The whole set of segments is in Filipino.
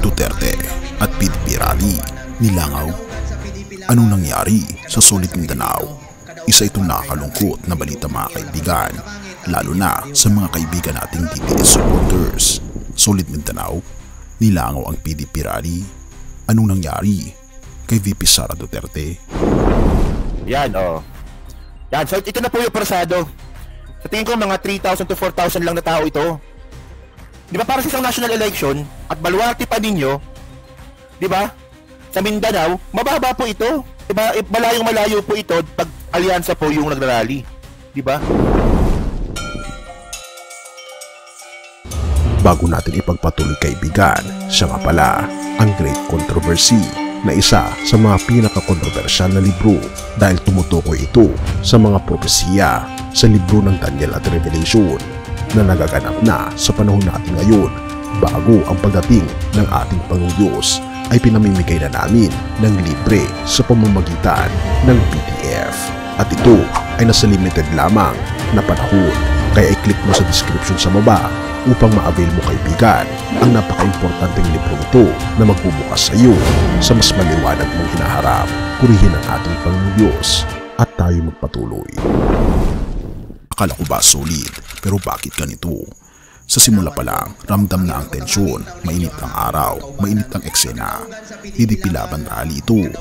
Duterte at PDP rally, nilangaw. Anong nangyari sa Solid Mindanao? Isa itong nakakalungkot na balita mga kaibigan, lalo na sa mga kaibigan nating DPS supporters. Solid Mindanao, nilangaw ang PDP rally. Anong nangyari kay VP Sara Duterte? Yan Yan, so ito na po yung persado. Sa tingin ko mga 3,000 to 4,000 lang na tao ito. Di ba para sa isang national election at baluarte pa ninyo, di ba? Sa Mindanao, mababa po ito. Di ba? Malayong malayo po ito pag alyansa po yung nagrarally. Di ba? Bago natin ipagpatuloy kaibigan, siya nga pala ang Great Controversy na isa sa mga pinaka-kontrobersyal na libro dahil tumutukoy ito sa mga propesiya sa libro ng Daniel at Revelation na nagaganap na sa panahon natin ngayon bago ang pagdating ng ating Panginoong Diyos ay pinamimigay na namin ng libre sa pamamagitan ng PDF. At ito ay nasa limited lamang na panahon, kaya i-click mo sa description sa baba upang ma-avail mo kaibigan ang napaka-importanteng libro ito na magbubukas sa iyo sa mas maliwanag mong hinaharap. Purihin ang ating Panginoong Diyos at tayo magpatuloy. Akala ko ba solid, pero bakit ganito? Sa simula pa lang, ramdam na ang tensyon, mainit ang araw, mainit ang eksena. Hindi pilaban rally ito,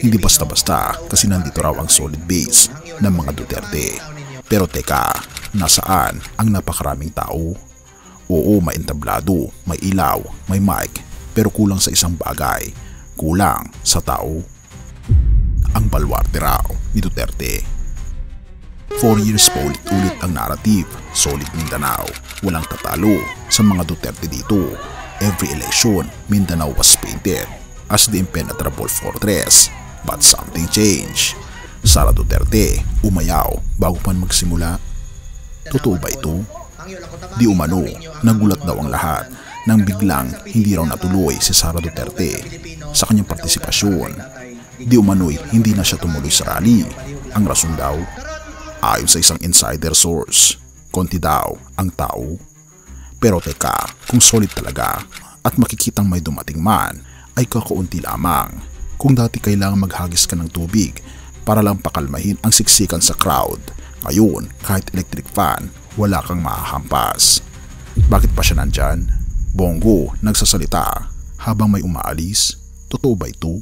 hindi basta-basta kasi nandito raw ang solid base ng mga Duterte. Pero teka, nasaan ang napakaraming tao? Oo, may entablado, may ilaw, may mic, pero kulang sa isang bagay, kulang sa tao. Ang baluarte raw ni Duterte. 4 years pa ulit-ulit ang narrative, Solid Mindanao, walang tatalo sa mga Duterte dito. Every election, Mindanao was painted as the impenetrable fortress, but something changed. Sara Duterte, umayaw bago pa magsimula. Totoo ba ito? Di umano, nagulat daw ang lahat nang biglang hindi raw natuloy si Sara Duterte sa kanyang partisipasyon. Di umano'y hindi na siya tumuloy sa rally. Ang rason daw, ayon sa isang insider source, konti daw ang tao. Pero teka, kung solid talaga at makikitang may dumating man, ay kakaunti lamang. Kung dati kailangan maghagis ka ng tubig para lang pakalmahin ang siksikan sa crowd, ngayon kahit electric fan, wala kang mahahampas. Bakit pa siya nandyan? Bongo nagsasalita habang may umaalis. Totoo ba ito?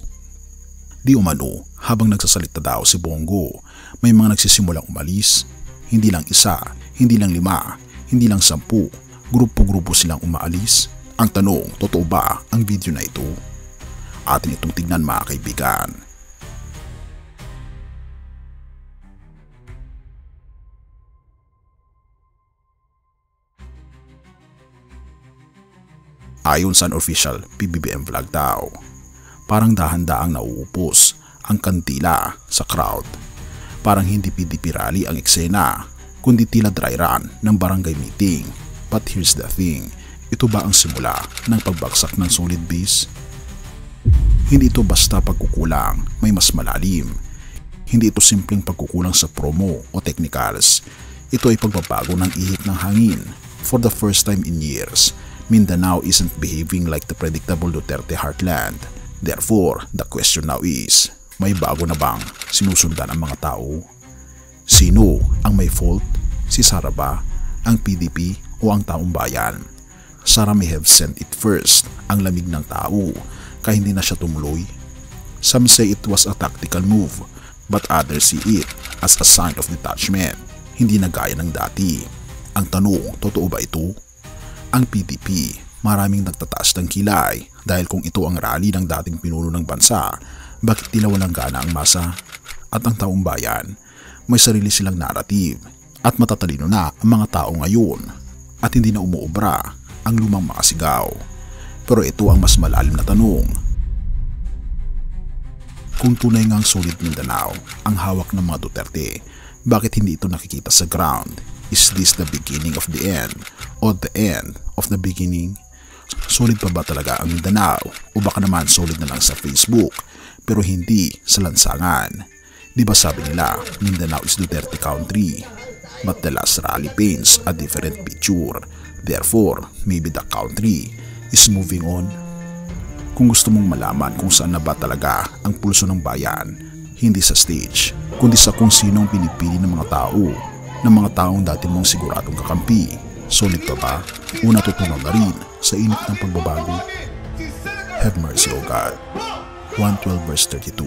Di umano, habang nagsasalita daw si Bongo, may mga nagsisimulang umalis. Hindi lang isa, hindi lang 5, hindi lang 10, grupo-grupo silang umaalis. Ang tanong, totoo ba ang video na ito? Atin itong tignan mga kaibigan. Ayon sa official PBBM vlog daw, parang dahan-daang nauupos ang kandila sa crowd. Parang hindi PDP rally ang eksena, kundi tila dry run ng barangay meeting. But here's the thing, ito ba ang simula ng pagbagsak ng solid base? Hindi ito basta pagkukulang, may mas malalim. Hindi ito simpleng pagkukulang sa promo o technicals. Ito ay pagbabago ng ihip ng hangin. For the first time in years, Mindanao isn't behaving like the predictable Duterte heartland. Therefore, the question now is, may bago na bang sinusundan ang mga tao? Sino ang may fault? Si Sara ba? Ang PDP o ang taong bayan? Sara may have sent it first, ang lamig ng tao, kaya hindi na siya tumuloy. Some say it was a tactical move, but others see it as a sign of detachment, hindi na gaya ng dati. Ang tanong, totoo ba ito? Ang PDP, maraming nagtataas ng kilay dahil kung ito ang rally ng dating pinuno ng bansa, bakit tila walang gana ang masa? At ang taong bayan, may sarili silang narrative at matatalino na ang mga tao ngayon at hindi na umuobra ang lumang makasigaw. Pero ito ang mas malalim na tanong. Kung tunay ngang solid Mindanao ang hawak ng mga Duterte, bakit hindi ito nakikita sa ground? Is this the beginning of the end o the end of the beginning? Solid pa ba talaga ang Mindanao o baka naman solid na lang sa Facebook pero hindi sa lansangan? Di ba sabi nila Mindanao is Duterte country, but the last rally paints a different picture. Therefore, maybe the country is moving on. Kung gusto mong malaman kung saan na ba talaga ang pulso ng bayan, hindi sa stage, kundi sa kung sino ang pinipili ng mga tao, ng mga taong dati mong siguradong kakampi. Solid pa ba? O natutunaw na rin sa init ng pagbabago? Have mercy, O God. 112 verse 32.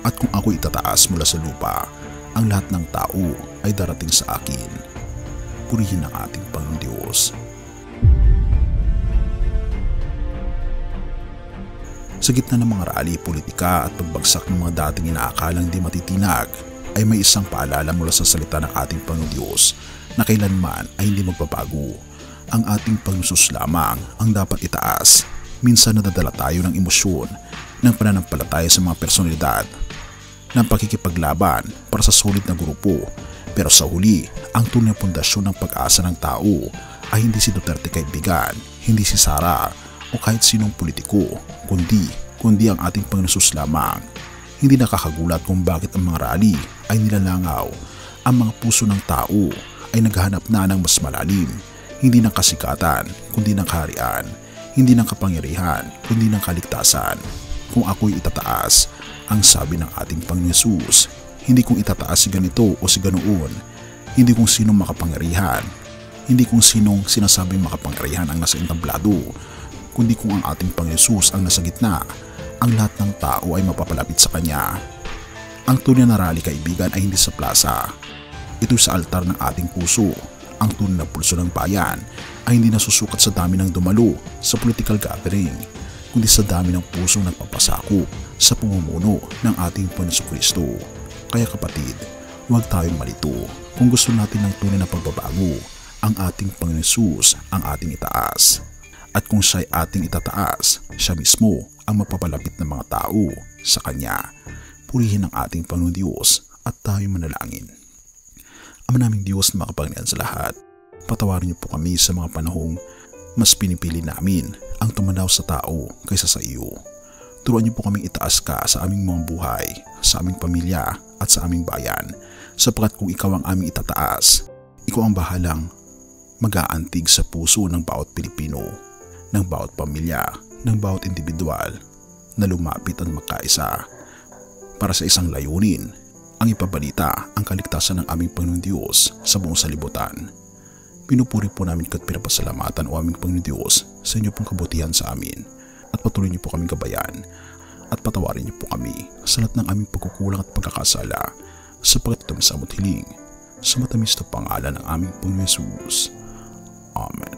At kung ako itataas mula sa lupa, ang lahat ng tao ay darating sa akin. Purihin ang ating Panginoong Diyos. Sa gitna ng mga rally, politika at pagbagsak ng mga dating inaakalang di matitinag, ay may isang paalala mula sa salita ng ating Panginoong Diyos na kailanman ay hindi magbabago. Ang ating Panginoon lamang ang dapat itaas. Minsan nadadala tayo ng emosyon, ng pananampalataya sa mga personalidad, ng pakikipaglaban para sa solid na grupo. Pero sa huli, ang tunay na pundasyon ng pag-asa ng tao ay hindi si Duterte kaibigan, hindi si Sara o kahit sinong politiko, kundi ang ating Panginoon lamang. Hindi nakakagulat kung bakit ang mga rally ay nilalangaw. Ang mga puso ng tao ay naghahanap na ng mas malalim, hindi ng kasikatan, kundi ng kaharian, hindi ng kapangyarihan, kundi ng kaligtasan. Kung ako'y itataas, ang sabi ng ating Panginoon Hesus, hindi kung itataas si ganito o si ganoon, hindi kung sinong makapangyarihan, hindi kung sinong sinasabing makapangyarihan ang nasa entablado, kundi kung ang ating Panginoon Hesus ang nasa gitna, ang lahat ng tao ay mapapalapit sa Kanya. Ang tunay na rally, kaibigan, ay hindi sa plaza. Ito sa altar ng ating puso. Ang tunay na pulso ng bayan ay hindi nasusukat sa dami ng dumalo sa political gathering, kundi sa dami ng pusong nagpapasakop sa pamumuno ng ating Panginoon Kristo. Kaya kapatid, huwag tayong malito. Kung gusto natin ng tunay na pagbabago, ang ating Panginoon Hesus ang ating itaas. At kung siya'y ating itataas, siya mismo ang mapapalapit ng mga tao sa Kanya. Purihin ang ating Panginoon Diyos at tayo manalangin. Ama naming Diyos na makapangyarihan sa lahat, patawarin niyo po kami sa mga panahong mas pinipili namin ang tumanaw sa tao kaysa sa iyo. Turuan niyo po kaming itaas ka sa aming mga buhay, sa aming pamilya at sa aming bayan, sapagkat kung ikaw ang aming itataas, ikaw ang bahalang mag-aantig sa puso ng bawat Pilipino, ng bawat pamilya, ng bawat individual na lumapit at magkaisa para sa isang layunin, ang ipabalita ang kaligtasan ng aming Panginoon Diyos sa buong salibutan. Pinupuri po namin at pinapasalamatan o aming Panginoon Diyos sa inyo pong kabutihan sa amin, at patuloy niyo po kaming gabayan at patawarin niyo po kami sa lahat ng aming pagkukulang at pagkakasala, sapagkat ito sa amot hiling sa matamis na pangalan ng aming Panginoon Jesus. Amen.